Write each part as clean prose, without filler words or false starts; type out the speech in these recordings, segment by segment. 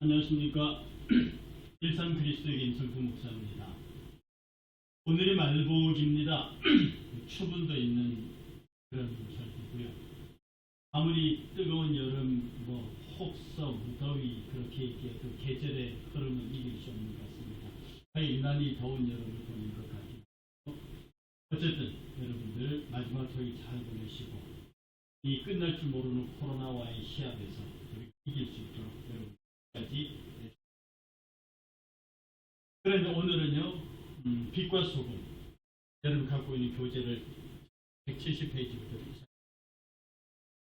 안녕하십니까. 일산 그리스도의 인성구 목사입니다. 오늘의 말복입니다. 추분도 있는 그런 설교고요. 아무리 뜨거운 여름, 혹서, 무더위 그렇게 그 계절의 흐름은 이길 수 없는 것 같습니다. 유난히 더운 여름을 보는 것 같기도 하고, 어쨌든 여러분들 마지막 토요일 잘 보내시고 이 끝날 줄 모르는 코로나와의 시합에서 우리 이길 수 있도록 여러분까지. 그런데 오늘은요, 빛과 소금, 여러분 갖고 있는 교재를 170페이지부터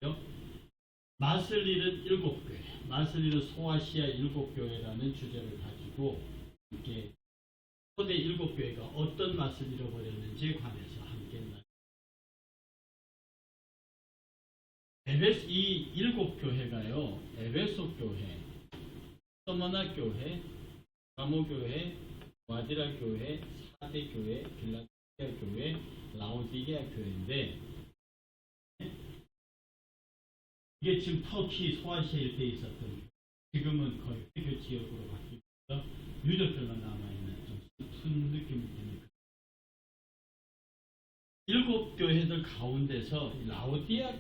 시작해요. 맛을 잃은 7교회, 맛을 잃은 소아시아 7교회라는 주제를 가지고 이렇게 초대 7교회가 어떤 맛을 잃어버렸는지에 관해서 함께 이 7교회가요, 에베소 교회, 서머나 교회, 가모 교회, 와디라 교회, 사대 교회, 빌라델피아 교회, 라오디게아 교회인데, 이게 지금 터키 소아시아 일대에 있었던, 지금은 거의 회교 지역으로 바뀌면서 유적들만 남아있는 좀 슬픈 느낌이 듭니다. 7교회들 가운데서 라오디게아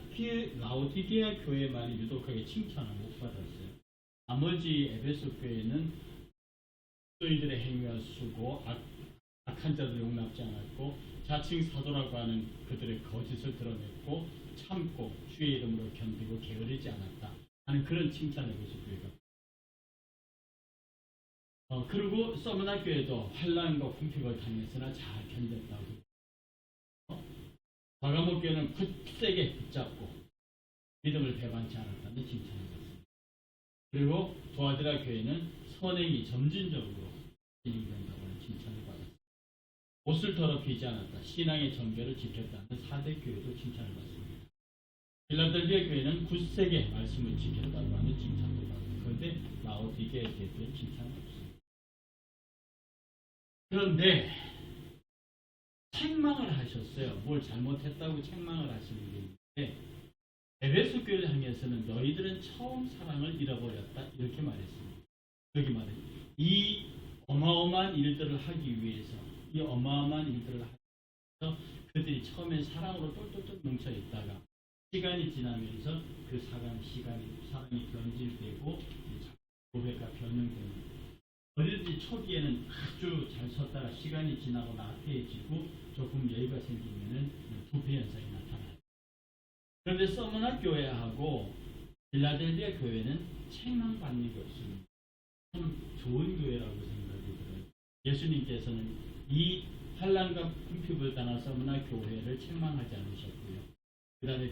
교회만이 유독하게 칭찬을 못 받았어요. 나머지 에베소 교회는 그리스도인들의 행위와 수고, 악한 자들 용납지 않았고, 자칭 사도라고 하는 그들의 거짓을 드러냈고, 참고 주의 이름으로 견디고 게으르지 않았다 하는 그런 칭찬을 에베소 교회가. 그리고 서머나 교회도 환난과 궁핍을 당했으나 잘 견뎠다고. 바가모 교회는 굳세게 붙잡고 믿음을 배반치 않았다는 칭찬을 받습니다. 그리고 도아디라 교회는 선행이 점진적으로 진행된다고 하는 칭찬을 받았습니다. 옷을 더럽히지 않았다, 신앙의 정결을 지켰다는 사대 교회도 칭찬을 받습니다. 빌라델피아 교회는 굳세게 말씀을 지켰다고 하는 칭찬을 받습니다. 그런데 라오디게아 교회는 칭찬이 없습니다. 그런데 책망을 하셨어요. 뭘 잘못했다고 책망을 하시는 게 있는데, 에베소 교회를 향해서는 너희들은 처음 사랑을 잃어버렸다 이렇게 말했습니다. 여기 말해, 이 어마어마한 일들을 하기 위해서, 이 어마어마한 일들을 하기 위해서 그들이 처음엔 사랑으로 똘똘똘 뭉쳐 있다가 시간이 지나면서 그 사랑이 변질되고 고백과 변형되는, 어디든지 초기에는 아주 잘 섰다가 시간이 지나고 나태해지고 조금 여유가 생기면은 부패 현상이 나타나요. 그런데 서머나 교회하고 빌라델피아 교회는 책망받는 게 없습니다. 참 좋은 교회라고 생각이 들어요. 예수님께서는 이 환난과 궁핍을 당한 서머나 교회를 책망하지 않으셨고요. 그 다음에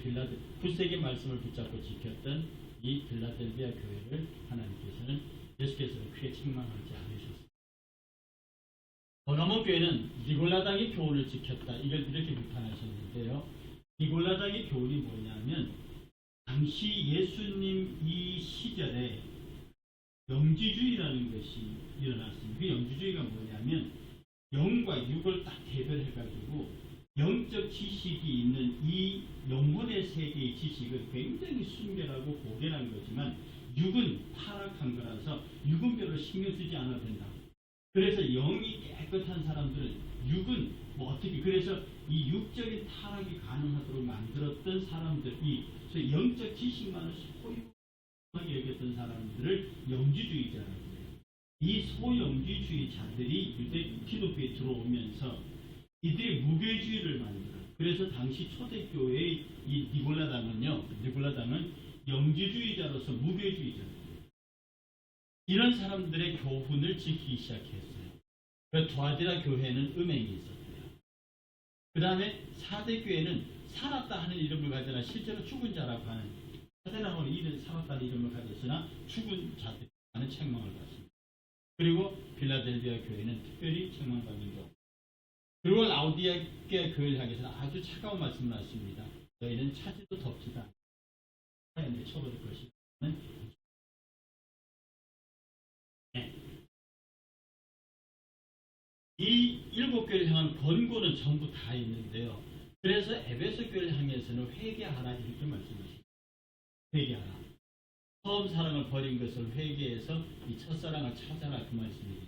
굳세게 말씀을 붙잡고 지켰던 이 빌라델피아 교회를 하나님께서는, 예수께서는 크게 책망하지 않으셨습니다. 버가모 교회는 니골라당의 교훈을 지켰다, 이걸 이렇게 비판하셨는데요. 니골라당의 교훈이 뭐냐면, 당시 예수님 이 시절에 영지주의라는 것이 일어났습니다. 그 영지주의가 뭐냐면, 영과 육을 딱 대별해가지고 영적 지식이 있는 이 영혼의 세계의 지식은 굉장히 순결하고 고결한 거지만 육은 타락한 거라서 육은 별로 신경 쓰지 않아도 된다. 그래서 영이 깨끗한 사람들은 육은 그래서 이 육적인 타락이 가능하도록 만들었던 사람들이, 그래서 영적 지식만을 소유하게 여겼던 사람들을 영지주의자라고 해요. 이 소영지주의자들이 기독교에 들어오면서 이들이 무교주의를 만들어요. 그래서 당시 초대교회의 이 니골라당은 영지주의자로서 무교주의자입니다. 이런 사람들의 교훈을 지키기 시작했어요. 그 도아디라 교회는 음행이 있었고요. 그 다음에 사대 교회는 살았다 하는 이름을 가져나 실제로 죽은 자라고 하는, 사대라고 살았다는 이름을 가졌으나 죽은 자들 하는 책망을 받습니다. 그리고 빌라델피아 교회는 특별히 책망받는 것. 그리고 라오디게아 교회를 향해서는 아주 차가운 말씀을 하십니다. 너희는 차지도 덥지도 않고 하나님께 쳐버릴 것이. 이 7교회를 향한 권고는 전부 다 있는데요. 그래서 에베소 교회를 향해서는 회개하라 이렇게 말씀하십니다. 회개하라. 처음 사랑을 버린 것을 회개해서 이 첫사랑을 찾아라 그 말씀이에요.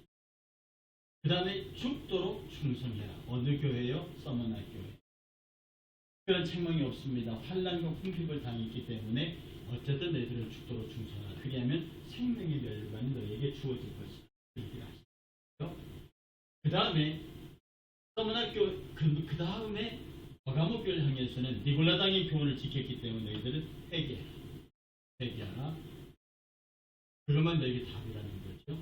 그 다음에 죽도록 충성해라. 어느 교회요? 서머나 교회. 그런 책망이 없습니다. 환난과 궁핍을 당했기 때문에 어쨌든 너희들은 죽도록 충성하라. 그게 하면 생명의 멸관이 너희에게 주어질 것이다. 이렇게 하시죠. 그 다음에 서머나 교회 그 다음에 버가모 교회를 향해서는 니골라당의 교훈을 지켰기 때문에 너희들은 회개하라. 그것만 너희에게 답이라는 거죠.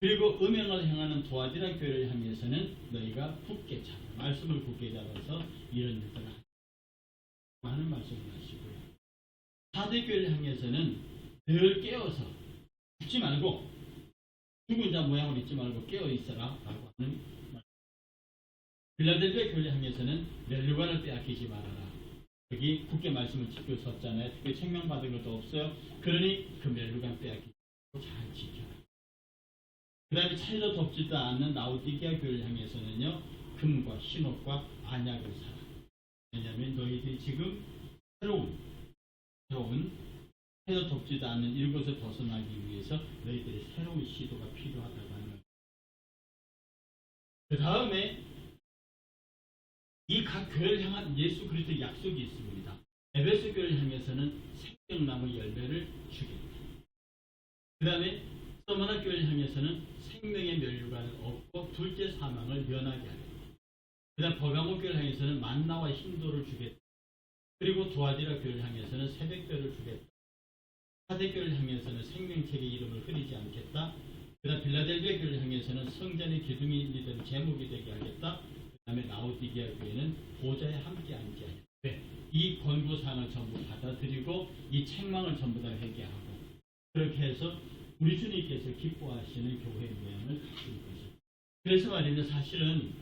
그리고 음행을 행하는 도아디라 교회를 향해서는 너희가 굳게 잡아 말씀을 굳게 잡아서 이런 일들을 하는 말씀을 하시고요. 사대 교회를 향해서는 늘 깨어서 죽지 말고 죽은 자 모양을 잊지 말고 깨어 있어라 라고 하는 말. 빌라델비아 교회를 향해서는 멸류관을 빼앗기지 말아라. 여기 굳게 말씀을 지켜 섰잖아요. 특히 책명받은 것도 없어요. 그러니 그 멸류관 빼앗기지 말고 잘 지켜라. 그 다음에 차이도 덮지도 않는 라오디게아 교회를 향해서는요. 금과 흰옷과 안약을 사라. 왜냐하면 너희들이 지금 새로운 차이도 덮지도 않는 이것을 벗어나기 위해서 너희들이 새로운 시도가 필요하다고 하는 거예요. 그 다음에 이 각 교회를 향한 예수 그리스도의 약속이 있습니다. 에베소 교회를 향해서는 생명나무 열매를 주겠다. 그 다음에 서머나 교회를 향해서는 생명의 멸류관을 얻고 둘째 사망을 면하게 하겠다. 그 다음 버가모 교회를 향해서는 만나와 힘도를 주겠다. 그리고 도아디라 교회를 향해서는 새벽별을 주겠다. 사대 교회를 향해서는 생명책의 이름을 흐리지 않겠다. 그 다음 빌라델비아 교회를 향해서는 성전의 기둥이 되는 제목이 되게 하겠다. 그 다음에 라오디게아 교회는 보좌에 함께 앉게 하겠다. 이 권고사항을 전부 받아들이고 이 책망을 전부 다 회개하고 그렇게 해서 우리 주님께서 기뻐하시는 교회의 모양을 갖춘 거죠. 그래서 말입니다. 사실은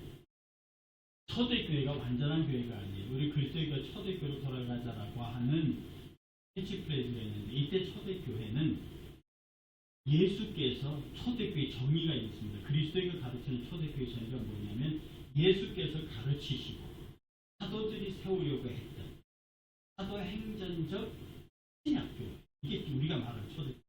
초대교회가 완전한 교회가 아니에요. 우리 그리스도인과 초대교회로 돌아가자라고 하는 캐치프레이즈가 있는데 이때 초대교회는 예수께서 초대교회 정의가 있습니다. 그리스도인가 가르치는 초대교회 정의가 뭐냐면 예수께서 가르치시고 사도들이 세우려고 했던 사도행전적 신약교회. 이게 우리가 말하는 초대교회.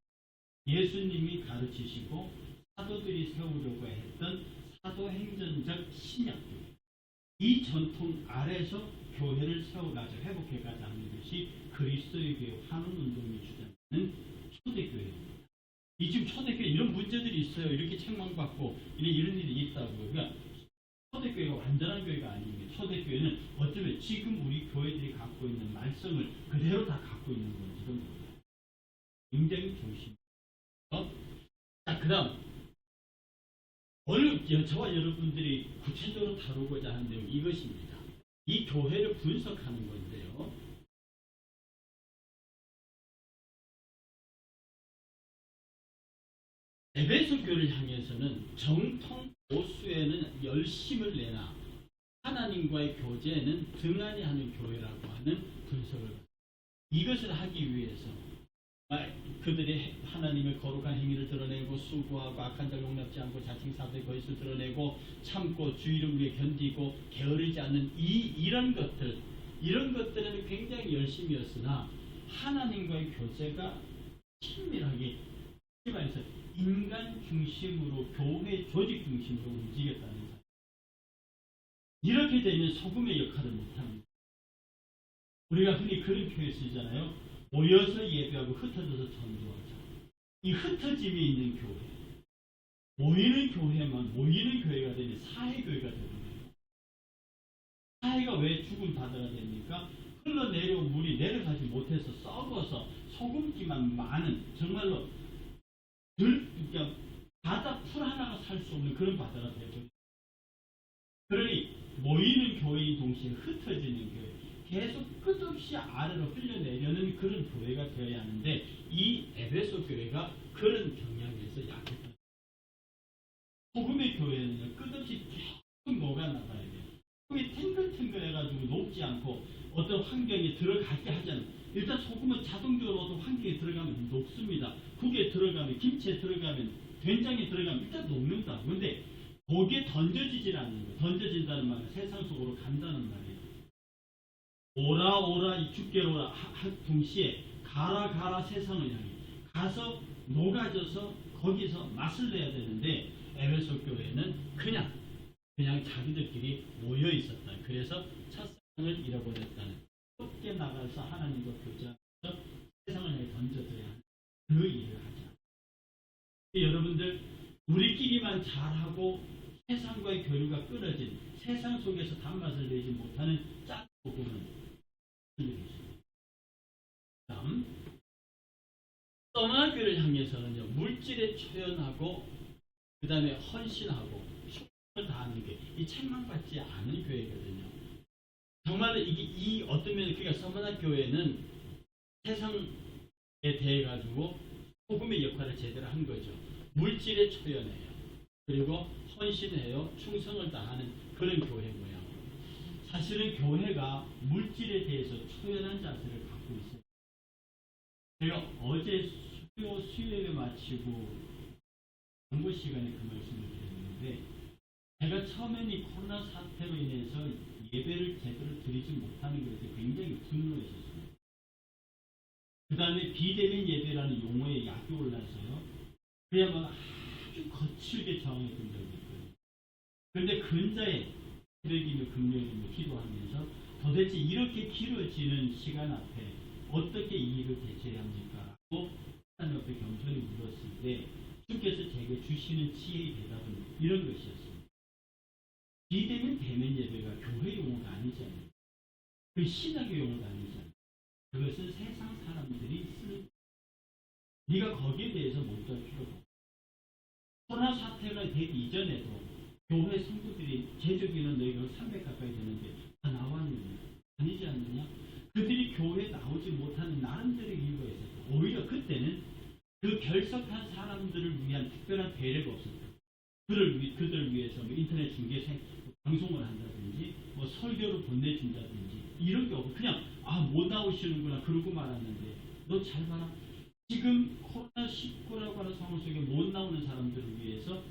예수님이 가르치시고 사도들이 세우려고 했던 사도행전적 신약교회. 이 전통 아래서 교회를 세워가자 회복해가자 하는 것이 그리스도의 교회 환원운동이 주장하는 초대교회입니다. 이 지금 초대교회 이런 문제들이 있어요. 이렇게 책망받고 이런 일이 있다고. 그러니까 초대교회가 완전한 교회가 아닙니다. 초대교회는 어쩌면 지금 우리 교회들이 갖고 있는 말씀을 그대로 다 갖고 있는 건지도 몰라요. 굉장히 조심해요. 자, 그 다음 오늘 저와 여러분들이 구체적으로 다루고자 하는 내용 이것입니다. 이 교회를 분석하는 건데요. 에베소 교회를 향해서는 정통 보수에는 열심을 내나 하나님과의 교제에는 등한히 하는 교회라고 하는 분석을 이것을 하기 위해서 그들이 하나님의 거룩한 행위를 드러내고 수고하고 악한 자를 용납지 않고 자칭 사도의 거짓을 드러내고 참고 주 이름 위에 견디고 게으르지 않는 이런 것들은 굉장히 열심이었으나 하나님과의 교제가 친밀하게 말해서 인간 중심으로 교회 조직 중심으로 움직였다는 사실. 이렇게 되면 소금의 역할을 못합니다. 우리가 흔히 그런 표현 쓰잖아요. 모여서 예배하고 흩어져서 전도하자. 이 흩어짐이 있는 교회. 모이는 교회가 되면 사회교회가 되거든요. 사회가 왜 죽음 바다가 됩니까? 흘러내려온 물이 내려가지 못해서 썩어서 소금기만 많은 정말로 그러니까 바다 풀 하나가 살 수 없는 그런 바다가 되거든요. 그러니 모이는 교회인 동시에 흩어지는 교회. 계속 끝없이 아래로 흘려내려는 그런 교회가 되어야 하는데 이 에베소 교회가 그런 경향에서 약했다. 소금의 교회는 끝없이 계속 녹아나가야 돼요. 그게 탱글탱글해가지고 녹지 않고 어떤 환경에 들어가게 하잖아요. 일단 소금은 자동적으로 어떤 환경에 들어가면 녹습니다. 국에 들어가면, 김치에 들어가면, 된장에 들어가면 일단 녹는다. 그런데 거기에 던져지질 않는 거예요. 던져진다는 말은 세상 속으로 간다는 말이에요. 오라 이 주께로 오라 동시에 가라 세상을 향해 가서 녹아져서 거기서 맛을 내야 되는데 에베소 교회는 그냥 자기들끼리 모여 있었다. 그래서 첫사랑을 잃어버렸다는, 함께 나가서 하나님과 교제하면서 세상을 향해 던져드려야 하는 그 일을 하자. 여러분들, 우리끼리만 잘하고 세상과의 교류가 끊어진, 세상 속에서 단맛을 내지 못하는 짠 복음은 다음, 떠나교를 향해서는요, 물질에 초연하고 그 다음에 헌신하고 충성을 다하는 게 이 책망받지 않은 교회거든요. 정말로 이 어떤 면에, 그러니까 서머나 교회는 세상에 대해 가지고 복음의 역할을 제대로 한 거죠. 물질에 초연해요. 그리고 헌신해요. 충성을 다하는 그런 교회고요. 사실은 교회가 물질에 대해서 초연한 자세를 갖고 있어요. 제가 어제 수요일에 마치고 광고 시간에 그 말씀을 드렸는데, 제가 처음엔 이 코로나 사태로 인해서 예배를 제대로 드리지 못하는 것에 굉장히 분노했었습니다. 그 다음에 비대면 예배라는 용어에 약이 올라서요, 그야말로 아주 거칠게 저항했던 적이 있거든요. 그런데 근자에 새벽이며 금요일이며 기도하면서 도대체 이렇게 길어지는 시간 앞에 어떻게 이 일을 대처해야 합니까? 라고 하나님 앞에 겸손히 물었을 때 주께서 제게 주시는 지혜의 대답은 이런 것이었습니다. 비대면 대면 예배가 교회 용어가 아니잖아요. 그 신학의 용어가 아니잖아요. 그것은 세상 사람들이 쓰는, 네가 거기에 대해서 못할 필요가 없어. 코로나 사태가 되기 이전에도 교회 성도들이 제조기는 너희가 300 가까이 되는데 다 나왔느냐? 아니지 않느냐? 그들이 교회에 나오지 못하는 나름대로의 이유가 있었고, 오히려 그때는 그 결석한 사람들을 위한 특별한 배려가 없었다. 그들을 위해서 뭐 인터넷 중계 방송을 한다든지 뭐 설교를 보내준다든지 이런 게 없고, 그냥 못 나오시는구나 그러고 말았는데, 너 잘 봐라. 지금 코로나19라고 하는 상황 속에 못 나오는 사람들을 위해서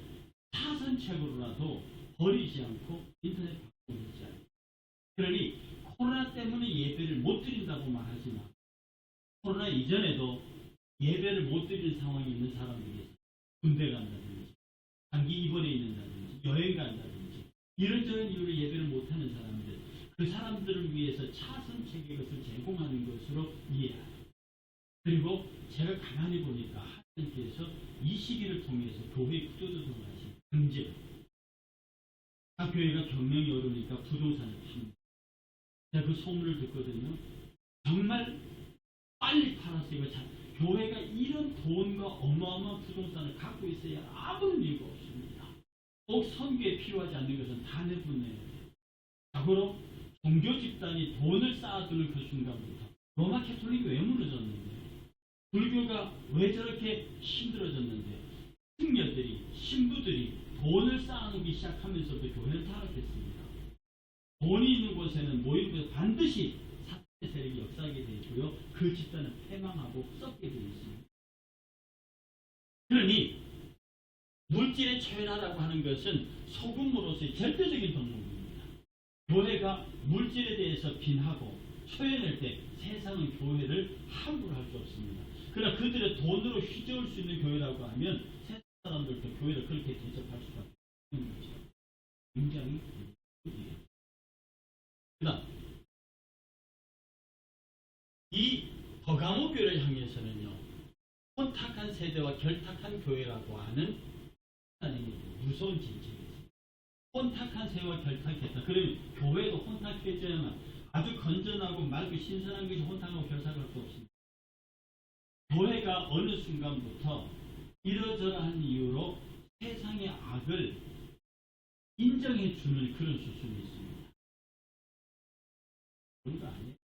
사선책으로라도 버리지 않고 인터넷 방송을 하지 않아요. 그러니 코로나 때문에 예배를 못 드린다고 말하지만, 코로나 이전에도 예배를 못 드리는 상황이 있는 사람들이 있어요. 군대 간다든지 장기 입원해 있는다든지 여행 간다든지 이런저런 이유로 예배를 못하는 사람들, 그 사람들을 위해서 차선책의 것을 제공하는 것으로 이해해요. 그리고 제가 가만히 보니까 하나님께서 이 시기를 통해서 교회에 구조조정을 하신 경제, 각 교회가 경영이 어려우니까 부동산을 팝니다. 제가 그 소문을 듣거든요. 정말 빨리 팔았어요. 교회가 이런 돈과 어마어마한 부동산을 갖고 있어야 아무런 이유가 없습니다. 꼭 선교에 필요하지 않는 것은 다 내보내야 돼요. 자고로 종교 집단이 돈을 쌓아두는 그 순간부터 로마 캐톨릭이 왜 무너졌는데, 불교가 왜 저렇게 힘들어졌는데, 승려들이, 신부들이 돈을 쌓아놓기 시작하면서부터 교회는 타락했습니다. 돈이 있는 곳에는 모이는 곳에 반드시 사탄의 세력이 역사하게 되어 있고요. 그 집단은 패망하고 썩게 되어 있습니다. 그러니 물질에 초연하라고 하는 것은 소금으로서의 절대적인 덕목입니다. 교회가 물질에 대해서 빈하고 초연할 때 세상은 교회를 함부로 할 수 없습니다. 그러나 그들의 돈으로 휘저을 수 있는 교회라고 하면 세상 사람들도 교회를 그렇게 대접할 수밖에 없는 거죠. 굉장히 그 다음, 이 버가모 교회를 향해서는요, 혼탁한 세대와 결탁한 교회라고 하는 하나님의 무서운 진책이 있습니다. 혼탁한 세대와 결탁했다. 그러면 교회도 혼탁해져야만, 아주 건전하고 맑고 신선한 것이 혼탁하고 결탁할 수 없습니다. 교회가 어느 순간부터 이러저러한 이유로 세상의 악을 인정해 주는 그런 수순이 있습니다. 그런 거 아니에요?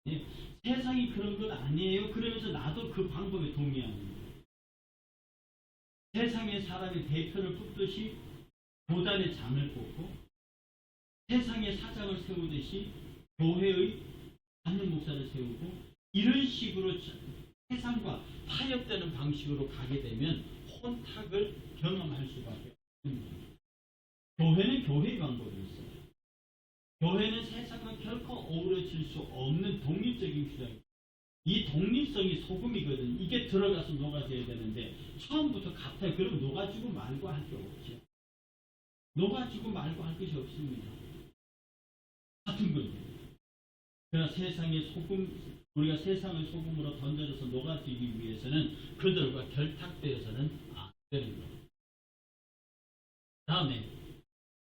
네. 세상이 그런 것 아니에요. 그러면서 나도 그 방법에 동의하는 거예요. 세상의 사람의 대표를 뽑듯이 교단의 장을 뽑고, 세상의 사장을 세우듯이 교회의 담임 목사를 세우고, 이런 식으로 세상과 타협되는 방식으로 가게 되면 혼탁을 경험할 수밖에 없는 겁니다. 교회는 교회의 방법이 있어요. 교회는 세상과 결코 어우러질 수 없는 독립적인 주장입니다. 이 독립성이 소금이거든. 이게 들어가서 녹아져야 되는데 처음부터 같아요. 그럼 녹아지고 말고 할 게 없죠. 녹아지고 말고 할 것이 없습니다. 같은 거죠. 그러나 세상의 소금, 우리가 세상의 소금으로 던져져서 녹아지기 위해서는 그들과 결탁되어서는 안 되는 겁니다. 다음에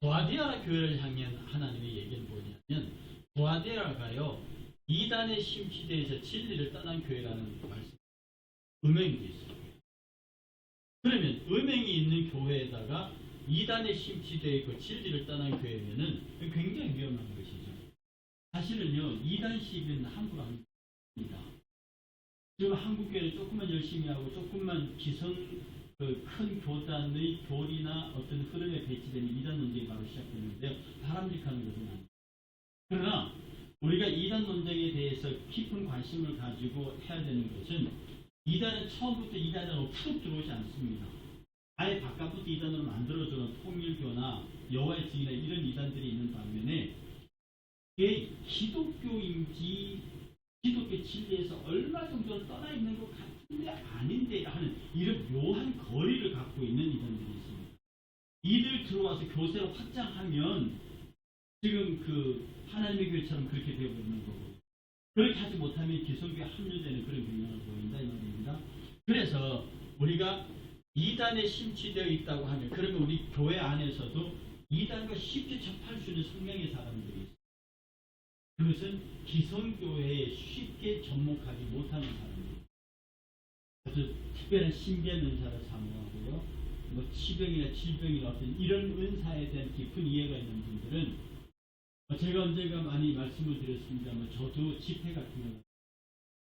도아디아라 교회를 향한 하나님의 얘기는 뭐냐면 도아디아라가요 이단의 심취대에서 진리를 떠난 교회라는 말씀, 음행도 있어요. 그러면 음행이 있는 교회에다가 이단의 심취되어 있고 진리를 떠난 교회면은 굉장히 위험한 것이죠. 사실은요 이단 시비는 함부로 안 합니다. 지금 한국 교회는 조금만 열심히 하고 조금만 큰 교단의 교리나 어떤 흐름에 배치되는 이단 논쟁이 바로 시작되는데요. 바람직한 것은 아닙니다. 그러나 우리가 이단 논쟁에 대해서 깊은 관심을 가지고 해야 되는 것은 이단은 처음부터 이단으로 푹 들어오지 않습니다. 아예 바깥부터 이단으로 만들어주는 통일교나 여호와의 증인이나 이런 이단들이 있는 반면에 이게 기독교인지 기독교 진리에서 얼마 정도 떠나 있는 것 같은데 아닌데 하는 이런 묘한 거리를 갖고 있는 이단들이 있습니다. 이들 들어와서 교세를 확장하면 지금 하나님의 교회처럼 그렇게 되어버리는 거고 그렇게 하지 못하면 기성교에 합류되는 그런 경향을 보인다 이 말입니다. 그래서 우리가 이단에 심취되어 있다고 하면 그러면 우리 교회 안에서도 이단과 쉽게 접할 수 있는 성향의 사람들이 있어요. 그것은 기성교회에 쉽게 접목하지 못하는 사람들. 아주 특별한 신비한 은사를 사모하고요. 치병이나 질병이나 어떤 이런 은사에 대한 깊은 이해가 있는 분들은 제가 언젠가 많이 말씀을 드렸습니다만 저도 집회 같은 거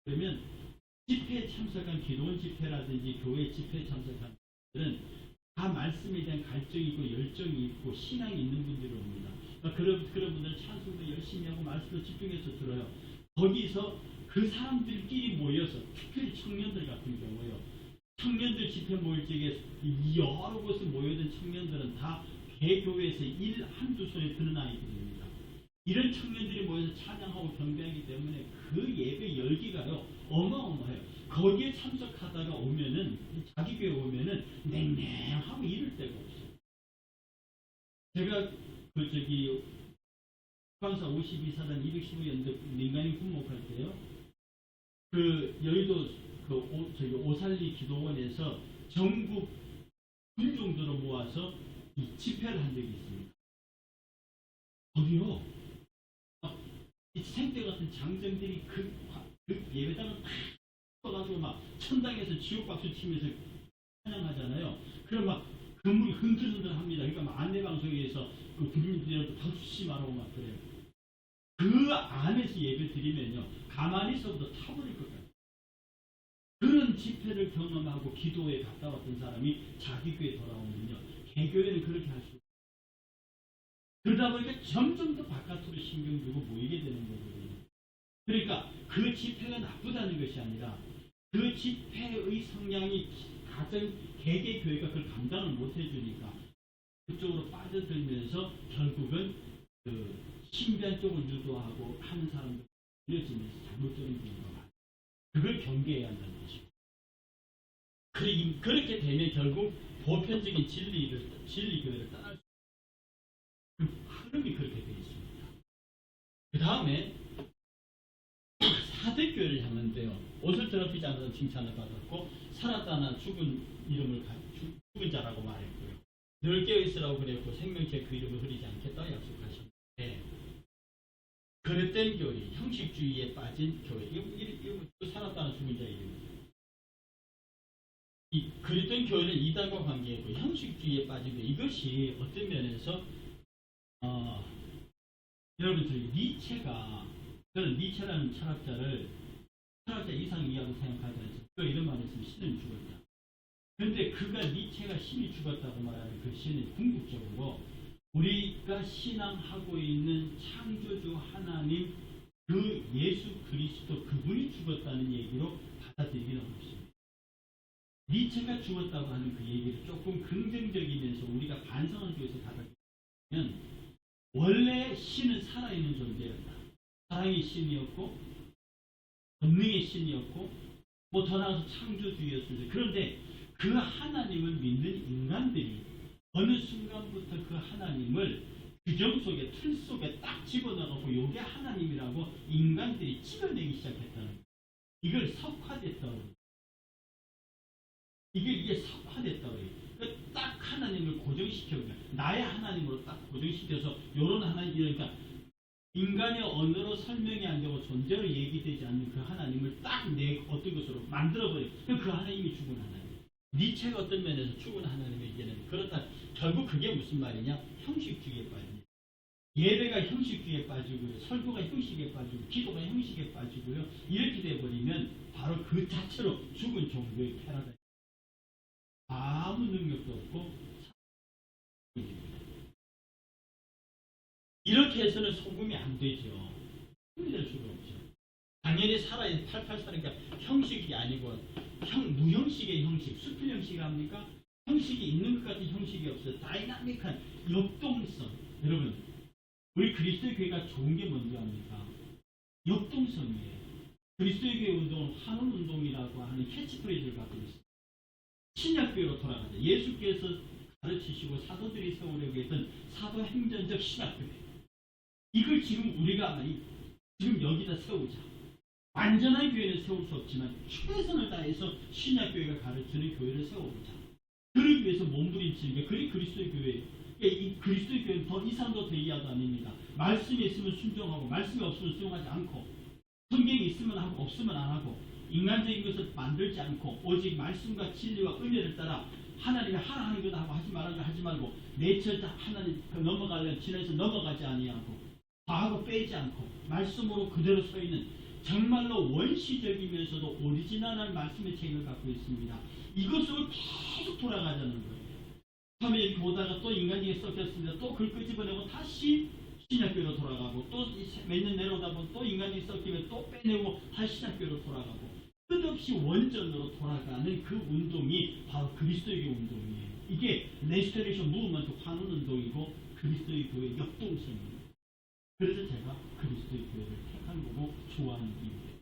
그러면 집회에 참석한 기도원 집회라든지 교회 집회에 참석한 분들은 다 말씀에 대한 갈증이 있고 열정이 있고 신앙이 있는 분들이 옵니다. 그런 분들은 찬송도 열심히 하고 말씀도 집중해서 들어요. 거기서 그 사람들끼리 모여서 특별히 청년들 같은 경우에요. 청년들 집회 모일 적에 여러 곳에 모여든 청년들은 다 개교회에서 한두 손에 드는 아이들입니다. 이런 청년들이 모여서 찬양하고 경배하기 때문에 그 예배 열기가요 어마어마해요. 거기에 참석하다가 오면은 자기 교회 오면은 냉랭하고 이럴 데가 없어요. 제가 국방사 52사단 215연대 민간인 군목할 때요. 여의도 오살리 기도원에서 전국 군종들을 모아서 이 집회를 한 적이 있습니다. 거기요. 이 생떼 같은 장정들이 그 예배당을 팍 떠가지고 막 천당에서 지옥박수 치면서 찬양하잖아요. 그럼 막 건물이 흔들흔들합니다. 그러니까 막 안내방송에서 그 군인들한테 박수 치지 말라고 막 그래요. 그 안에서 예배 드리면요 가만히 있어도 타버릴 것 같아요. 그런 집회를 경험하고 기도에 갔다 왔던 사람이 자기 교회에 돌아오면요 개교회는 그렇게 할 수 없어요. 그러다 보니까 점점 더 바깥으로 신경 주고 모이게 되는 거거든요. 그러니까 그 집회가 나쁘다는 것이 아니라 그 집회의 성향이 가장 개개교회가 그걸 감당을 못 해주니까 그쪽으로 빠져들면서 결국은 신비한 쪽을 유도하고 하는 사람들 이어지면서 잘못되는 경우가 많아요. 그걸 경계해야 한다는 것이죠. 그렇게 되면 결국 보편적인 진리교회를 떠날 수 그 흐름이 그렇게 되어 있습니다. 그 다음에 사대교회를 향하는데요. 옷을 더럽히지 않아서 칭찬을 받았고 살았다나 죽은 자라고 말했고요. 늘 깨어있으라고 그랬고 생명체 그 이름을 흐리지 않겠다 약속하셨는데 그릇된 교리, 형식주의에 빠진 교회 이거 살았다나 죽은 자 이름이죠. 이 그릇된 교회는 이단과 관계했고 형식주의에 빠진 교회 이것이 어떤 면에서 여러분 저는 니체라는 철학자 이상 이하로 생각하지 않습니다. 이런 말을 했으면 신은 죽었다. 그런데 니체가 신이 죽었다고 말하는 그 신은 궁극적으로 우리가 신앙하고 있는 창조주 하나님 그 예수 그리스도 그분이 죽었다는 얘기로 받아들이기는 어렵습니다. 니체가 죽었다고 하는 그 얘기를 조금 긍정적이면서 우리가 반성하기 위해서 받아들이면 원래 신은 살아있는 존재였다. 사랑이 신이었고 권능의 신이었고 뭐 더 나아가서 창조주였습니다. 그런데 그 하나님을 믿는 인간들이 어느 순간부터 그 하나님을 규정 속에 틀 속에 딱 집어넣고 요게 하나님이라고 인간들이 찍어내기 시작했다는 거예요. 이걸 석화됐다고. 이게 석화됐다고 해요. 그러니까 딱 하나님을 고정시켜 나의 하나님으로 딱 고정시켜서 요런 하나님 이러니까 인간의 언어로 설명이 안 되고 존재로 얘기되지 않는 그 하나님을 딱 내 어떤 것으로 만들어버려. 그 하나님이 죽은 하나님. 니체가 어떤 면에서 죽은 하나님의 얘기는 그렇다. 결국 그게 무슨 말이냐? 형식주의에 빠집니다. 예배가 형식주의에 빠지고요. 설교가 형식에 빠지고 기도가 형식에 빠지고요. 이렇게 돼버리면 바로 그 자체로 죽은 종교의 패러다임. 아무 능력도 없고 이렇게 해서는 소금이 안 되죠. 될 수가 없죠. 당연히 살아야 88 사니까 형식이 아니고 무형식의 형식, 수필 형식이 합니까? 형식이 있는 것 같은 형식이 없어요. 다이나믹한 역동성. 여러분, 우리 그리스도의 교회가 좋은 게 뭔지 압니까? 역동성이에요. 그리스도의 교회 운동은 환원 운동이라고 하는 캐치프레이즈를 갖고 있습니다. 신약교회로 돌아가자. 예수께서 가르치시고 사도들이 세우려고 했던 사도행전적 신약교회. 이걸 지금 우리가 지금 여기다 세우자. 완전한 교회는 세울 수 없지만 최선을 다해서 신약교회가 가르치는 교회를 세워보자. 그러기 위해서 몸부림치는 게 그게 그리스도의 교회예요. 이 그리스도의 교회는 더 이상도 더 이하도 아닙니다. 말씀이 있으면 순종하고 말씀이 없으면 수용하지 않고 성경이 있으면 하고 없으면 안 하고 인간적인 것을 만들지 않고 오직 말씀과 진리와 은혜를 따라 하나님이 하라 하는 것 하고 하지 말라는 거 하지 말고 내처 하나님 넘어가려면 지나서 넘어가지 아니하고 과하고 빼지 않고 말씀으로 그대로 서 있는 정말로 원시적이면서도 오리지널한 말씀의 책을 갖고 있습니다. 이것으로 계속 돌아가자는 거예요. 처음에 이렇게 보다가 또 인간이 섞였습니다. 또 그걸 끄집어내고 다시 신약교회로 돌아가고 또 몇 년 내려오다 보면 또 인간이 섞이면 또 빼내고 다시 신약교회로 돌아가고 끝없이 원전으로 돌아가는 그 운동이 바로 그리스도의 교회 운동이에요. 이게 레스토레이션 무브먼트 환원 운동이고 그리스도의 교회 역동성입니다. 그래서 제가 그리스도의 교회를 택한 거고 좋아하는 이유예요.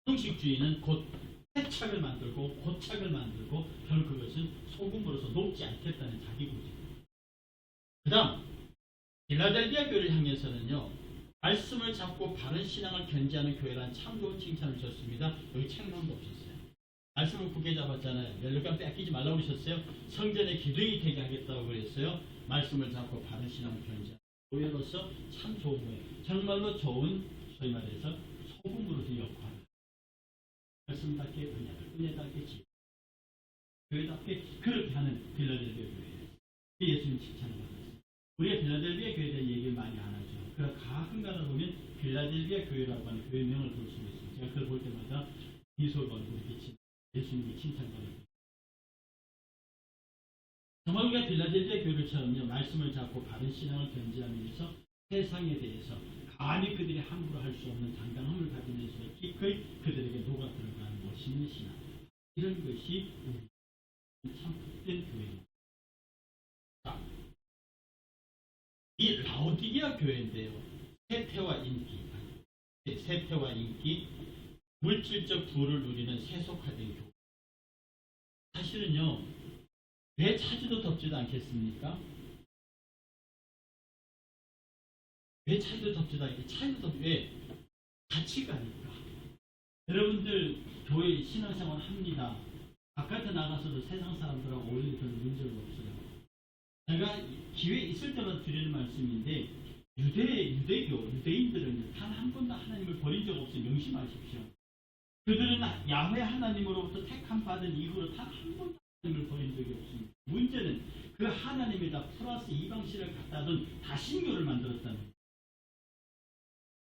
형식주의는 곧 해착을 만들고 고착을 만들고 결국 그것은 소금으로서 녹지 않겠다는 자기 고집입니다. 그 다음 필라델피아 교회를 향해서는요. 말씀을 잡고 바른 신앙을 견지하는 교회란 참 좋은 칭찬을 주셨습니다. 여기 책명도 없었어요. 말씀을 굳게 잡았잖아요. 멸류관 뺏기지 말라고 하셨어요. 성전의 기둥이 되게 하겠다고 그랬어요. 말씀을 잡고 바른 신앙을 견지하는 교회로서 참 좋은 거예요. 정말로 좋은 소위 말해서 소금으로서 역할. 말씀답게 은혜답게 지 교회답게 그렇게 하는 필라델피아 교회예요. 예수님 칭찬을 받았어요. 우리가 필라델피아 교회에 대한 얘기를 많이 안 하죠. 그러나 가끔가다 보면 필라델피아 교회라고 하는 교회명을 볼 수가 있어요. 제가 그걸 볼 때마다 미소가 이렇게 예수님이 칭찬받아요. 정말 우리가 필라델피아 교회를처럼요. 말씀을 잡고 바른 신앙을 견지하면서 세상에 대해서 감히 그들이 함부로 할 수 없는 당당함을 가지면서 기꺼이 그들에게 녹아 들어가는 멋있는 신앙. 이런 것이 우리 참 복된 교회입니다. 이 라오디게아 교회인데요. 세태와 인기, 물질적 부를 누리는 세속화된 교회. 사실은요. 왜 차지도 덥지도 않겠습니까? 왜 차지도 덥지도 않게 왜? 가치가니까. 여러분들 교회 신앙생활 합니다. 바깥에 나가서도 세상 사람들하고 어울리는 그런 문제는 없어요. 제가 기회 있을 때마다 드리는 말씀인데 유대인들은 단 한 번도 하나님을 버린 적 없어요. 명심하십시오. 그들은 야훼 하나님으로부터 택함 받은 이후로 단 한 번도 하나님을 버린 적이 없습니다. 문제는 그 하나님에다 플러스 이방신을 갖다 둔 다신교를 만들었다는 거예요.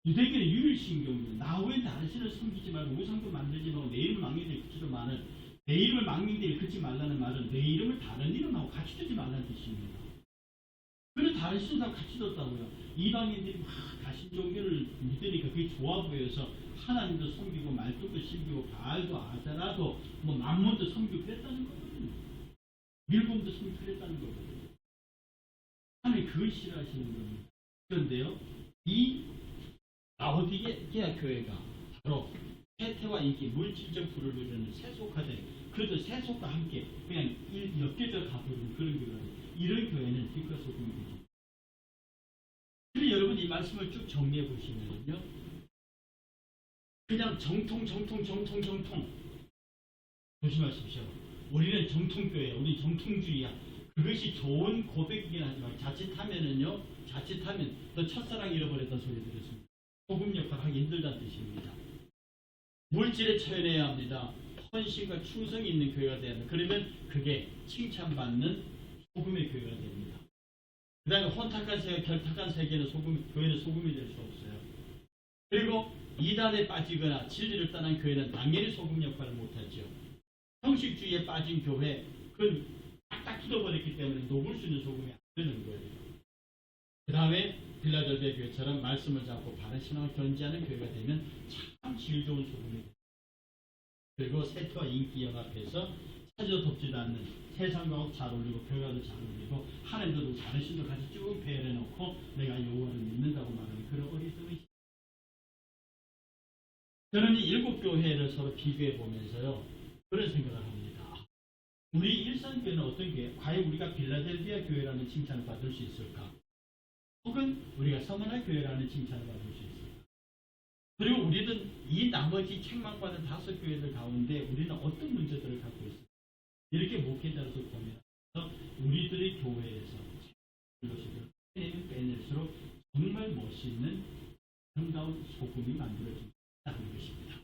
유대인은 유일신교입니다. 나 외에 다른 신을 섬기지 말고 우상도 만들지 말고 내 이름을 망령들이 긋지도 마는 내 이름을 망령들이 긋지 말라는 말은 내 이름을 다른 이름하고 같이 두지 말라는 뜻입니다. 그래서 다른 신하고 같이 뒀다고요. 이방인들이 막 다신 종교를 믿으니까 그게 좋아 보여서 하나님도 섬기고 말뚝도 섬기고 바알도 아자라도 뭐 만몬도 섬기고 그랬다는 거거든요. 밀곰도 섬기고 그랬다는 거거든요. 하나님 그걸 싫어하시는 겁니다. 그런데요. 이 라오디게아 교회가 바로 쇠퇴와 인기, 물질적 불을 이루는 세속화된, 그래도 세속과 함께 그냥 엮여져 가버리는 그런 교회, 이런 교회는 빛과 소금이 되죠. 그래서 여러분 이 말씀을 쭉 정리해 보시면요, 그냥 정통 조심하십시오. 우리는 정통교회야, 우리 정통주의야. 그것이 좋은 고백이긴 하지만 자칫하면 너 첫사랑 잃어버렸다는 소리 들었습니다. 소금 역할 하기 힘들다는 뜻입니다. 물질에 처해내야 합니다. 헌신과 충성이 있는 교회가 되야 합니다. 그러면 그게 칭찬받는 소금의 교회가 됩니다. 그 다음에 혼탁한 세계, 결탁한 세계는 교회는 소금이 될 수 없어요. 그리고 이단에 빠지거나 진리를 떠난 교회는 당연히 소금 역할을 못하죠. 형식주의에 빠진 교회, 그건 딱딱 굳어버렸기 때문에 녹을 수 있는 소금이 안 되는 거예요. 그 다음에 빌라델비아 교회처럼 말씀을 잡고 바른 신앙을 견지하는 교회가 되면 참 질 좋은 소금이 됩니다. 그리고 세트와 인기 영합해서 차지도 덮지도 않는, 세상과 잘 어울리고 교회와도 잘 어울리고 하나님도 다른 신도 같이 쭉 배열해놓고 내가 여호와를 믿는다고 말하는 그런 어리석은. 저는 이 7교회를 서로 비교해 보면서요, 그런 생각을 합니다. 우리 일산교회는 어떤 교회? 과연 우리가 빌라델비아 교회라는 칭찬을 받을 수 있을까? 혹은 우리가 서머나 교회라는 칭찬을 받을 수 있을까? 그리고 우리는 이 나머지 책망받은 5교회들 가운데 우리는 어떤 문제들을 갖고 있을까? 이렇게 목회자로서 보면 우리들의 교회에서 빼낼수록 정말 멋있는 정다운 소금이 만들어진다는 것입니다.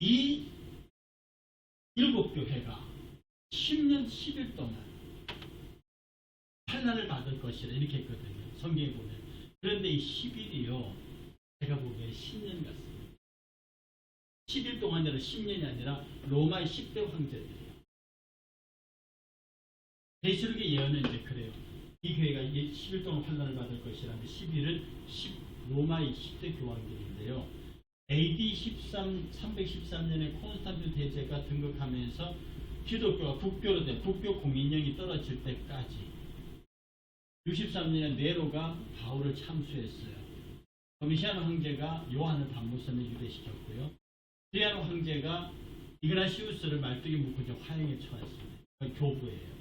이 7교회가 10년 10일 동안 환난을 받을 것이라 이렇게 했거든요. 성경에 보면. 그런데 이 10일이요, 제가 보기에 10년 같습니다. 10일 동안이라 10년이 아니라 로마의 10대 황제들이에요. 계시록의 예언은 이제 그래요. 이 교회가 10일 동안 환난을 받을 것이라는데 10일은 로마의 10대 교황들인데요. AD 313년에 콘스탄틴 대제가 등극하면서 기독교가 국교로 된 국교 공인령이 떨어질 때까지 63년에 네로가 바울을 참수했어요. 도미시안 황제가 요한을 반모섬에 유대시켰고요. 드리아노 황제가 이그나시우스를 말뚝에 묶고 화형에 처했습니다. 교부예요.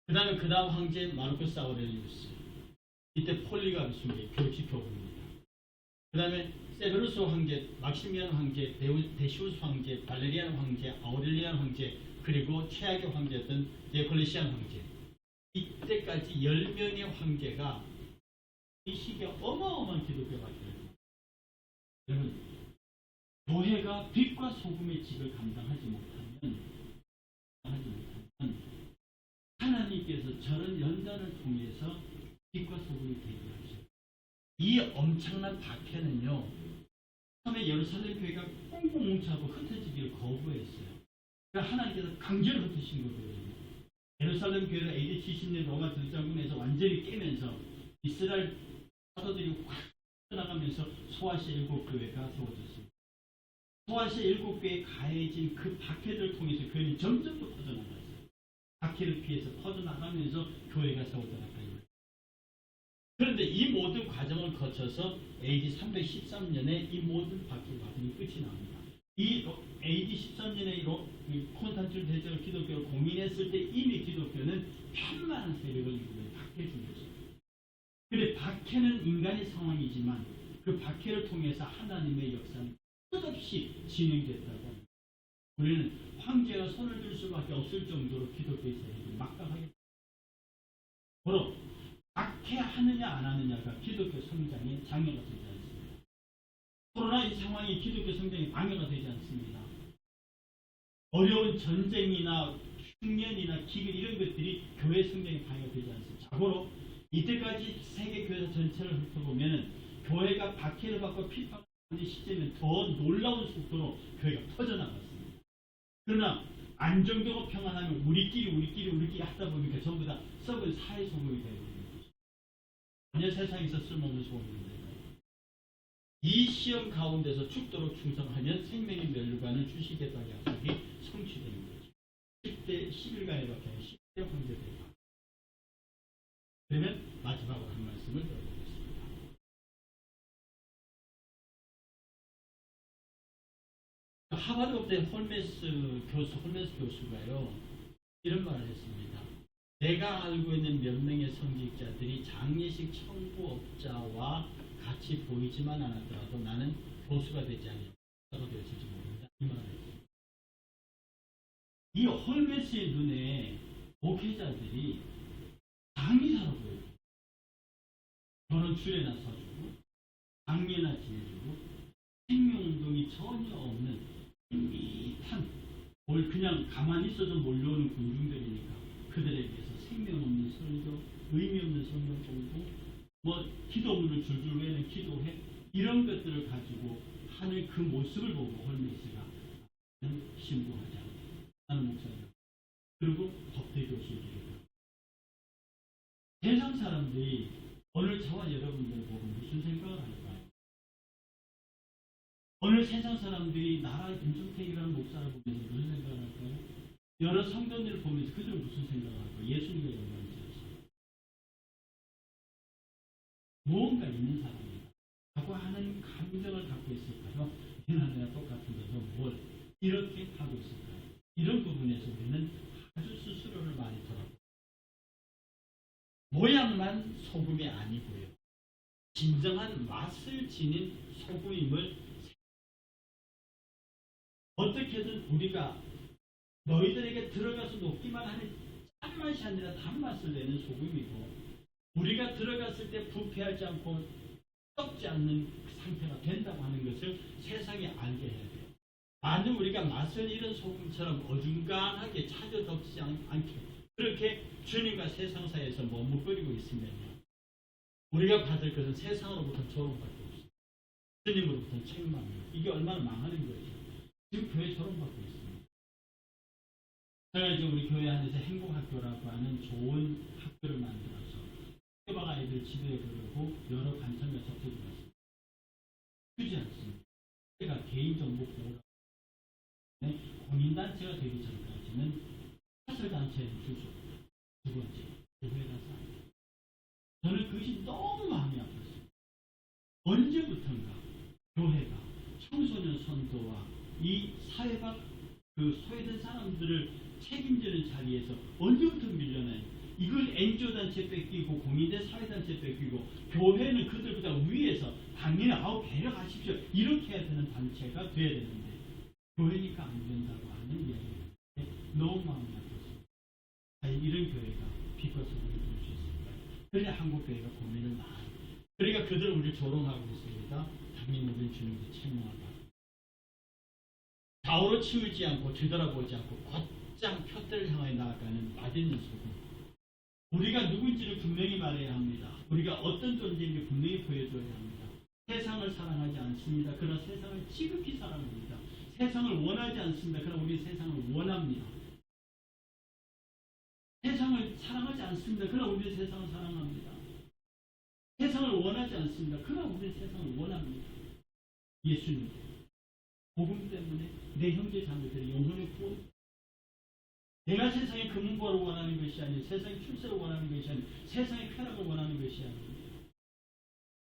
그 다음 황제 마르코스 아우렐리우스, 이때 폴리가 순교 교치 교부입니다. 그 다음에 세베루스 황제, 막시미안 황제, 데시우스 황제, 발레리안 황제, 아우렐리안 황제, 그리고 최악의 황제였던 디오클레시안 황제. 이때까지 10명의 황제가 이 시기에 어마어마한 기독교가 되어요. 여러분, 교회가 빛과 소금의 직을 감당하지 못하면 하나님께서 저런 연단을 통해서 빛과 소금이 되게 하셔요. 이 엄청난 박해는요, 처음에 예루살렘 교회가 꽁꽁 뭉쳐하고 흩어지기를 거부했어요. 그러니까 하나님께서 강제로 흩으신 거거든요. 예루살렘 교회가 AD 70년 로마 들장군에서 완전히 깨면서 이스라엘 사도들이 확 떠나가면서 소아시아 7교회가 세워졌습니다. 소아시아 7교회에 가해진 그 박해를 통해서 교회는 점점 더 퍼져나갔어요. 박해를 피해서 퍼져나가면서 교회가 세워져나가요. 그런데 이 모든 과정을 거쳐서 AD 313년에 이 모든 박해 과정이 끝이 납니다. 이 AD 13년에 콘스탄틴 대제가 기독교를 공인했을 때 이미 기독교는 편만한 세력을 이루는 박해 중이었습니다. 그런데 박해는 인간의 상황이지만 그 박해를 통해서 하나님의 역사는 끝없이 진행됐다고 합니다. 우리는 황제가 손을 들 수밖에 없을 정도로 기독교의 세력이 막강하게 바로 박해하느냐 안 하느냐가 기독교 성장에 장애가 되지 않습니다. 코로나 이 상황이 기독교 성장에 방해가 되지 않습니다. 어려운 전쟁이나 흉년이나 기근 이런 것들이 교회 성장에 방해가 되지 않습니다. 자고로 이때까지 세계 교회 전체를 훑어보면 교회가 박해를 받고 핍박하는 시점에는 더 놀라운 속도로 교회가 퍼져나갔습니다. 그러나 안정되고 평안하면 우리끼리 하다 보니까 전부 다 썩은 사회 소금이 되어버립니다. 전혀 세상에서 쓸모없는 소금입니다. 이 시험 가운데서 죽도록 충성하면 생명의 면류관을 주시겠다는 약속이 성취되는 거죠. 10대 11간의 박해는 10대 황제들과 그러면 마지막으로 한 말씀을 드려보겠습니다. 하버드 법대 홀메스 교수가요, 이런 말을 했습니다. 내가 알고 있는 몇 명의 성직자들이 장례식 청부업자와 같이 보이지만 않았더라도 나는 교수가 되지 않으면 목사가 될지 모른다. 이 말을 했습니다. 이 홀메스의 눈에 목회자들이 장의사로 보여요. 결혼 주례나 서주고 장례나 지내주고 생명운동이 전혀 없는 밋밋한, 뭘 그냥 가만히 있어도 몰려오는 군중들이니까 그들에 비해서 생명 없는 설교, 의미 없는 성경 공부, 기도문을 줄줄 외는 기도회, 이런 것들을 가지고 하는 그 모습을 보고 홀메스가 신부하지 않고 나는 목사님, 그리고 법대 교수들이고 세상 사람들이 오늘 저와 여러분들 보고 무슨 생각을 할까요? 오늘 세상 사람들이 나라의 김성택이라는 목사를 보면서 무슨 생각을 할까요? 여러 성도들을 보면서 그들은 무슨 생각을 할까요? 예수님의 영광이 있어서 무언가 있는 사람이다 라고 하는 감정을 갖고 있을까요? 너나 내가 똑같은데 너 뭘 이렇게 하고 있을까요? 이런 부분에서 우리는 아주 스스로를 많이 돌아보고, 모양만 소금이 아니고요, 진정한 맛을 지닌 소금임을 어떻게든 우리가 너희들에게 들어가서 녹기만 하는 짠맛이 아니라 단맛을 내는 소금이고, 우리가 들어갔을 때 부패하지 않고 썩지 않는 상태가 된다고 하는 것을 세상에 알게 해야 돼요. 만약 우리가 맛을 잃은 소금처럼 어중간하게 차져덥지 않게 그렇게 주님과 세상 사이에서 머뭇거리고 있으면요, 우리가 받을 것은 세상으로부터 조롱받고 없습니다. 주님으로부터 책망입니다. 이게 얼마나 망하는 거죠. 지금 교회 조롱받고 있습니다. 제가 이제 우리 교회 안에서 행복학교라고 하는 좋은 학교를 만들어서 학교방 아이들 집에 보려고 여러 관청과 접촉을 했습니다. 주지 않습니다. 제가 개인정보 보호라고 공인단체가 되기 전까지는 사설단체에 주소입니다. 두 번째, 교회라서 저는 그것이 너무 마음이 아팠습니다. 언제부턴가 교회가 청소년 선도와 이 사회가 그 소외된 사람들을 책임지는 자리에서 언제부터 밀려나요? 이걸 NGO단체 뺏기고 공인대 사회단체 뺏기고 교회는 그들보다 위에서 당연히 배려하십시오 이렇게 해야 되는 단체가 돼야 되는데 교회니까 안 된다고 하는 이야기인데 너무 마음이 아팠습니다. 이런 교회가 빛과 소금이 될 수 있을까요? 그래야 한국 교회가 고민을 많이 해요. 그러니까 그들을 우리 조롱하고 있습니다. 당연히 우리는 주님께 책망하다. 좌우로 치우지 않고 뒤돌아보지 않고 곧장 표대를 향하여 나아가는 맛있는 소금. 우리가 누군지를 분명히 말해야 합니다. 우리가 어떤 존재인지 분명히 보여줘야 합니다. 세상을 사랑하지 않습니다. 그러나 세상을 지극히 사랑합니다. 세상을 원하지 않습니다. 그러나 우리 세상을 원합니다. 세상을 사랑하지 않습니다. 그러나 우리 세상을 사랑합니다. 세상을 원하지 않습니다. 그러나 우리 세상을 원합니다. 예수님, 복음 때문에 내 형제 자매들의 영혼의 구원, 내가 세상의 금은보화를 원하는 것이 아니라 세상의 출세를 원하는 것이 아니라 세상의 쾌락을 원하는 것이 아닙니다.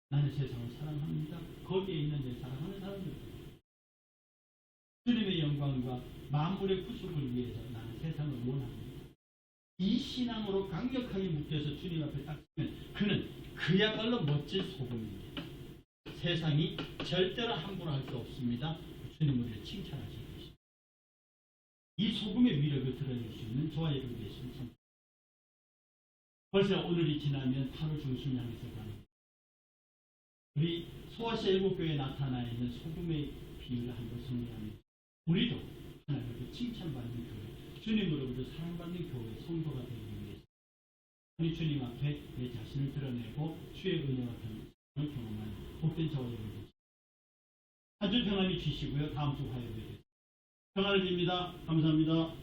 나는 세상을 사랑합니다. 거기에 있는 내 사랑하는 사람들, 주님의 영광과 만물의 구속을 위해서 나는 세상을 원합니다. 이 신앙으로 강력하게 묶여서 주님 앞에 딱 서면 그는 그야말로 멋진 소금입니다. 세상이 절대로 함부로 할 수 없습니다. 주님 우리를 칭찬하실 것입니다. 이 소금의 위력을 드러낼 수 있는 저와 여러분이 있습니다. 벌써 오늘이 지나면 8월 중순 향해서 가는 우리 소아시 일곱교회에 나타나 있는 소금의 비유를 한번 정리합니다. 우리도 하나님께 칭찬받는 교회, 주님으로부터 사랑받는 교회, 성도가 되기 위해서 우리 주님 앞에 내 자신을 드러내고 주의 은혜와 평안을 경험하는 복된 저와 여러분, 한 주 평안히 주시고요. 다음 주 화요일에 평안을 빕니다. 감사합니다.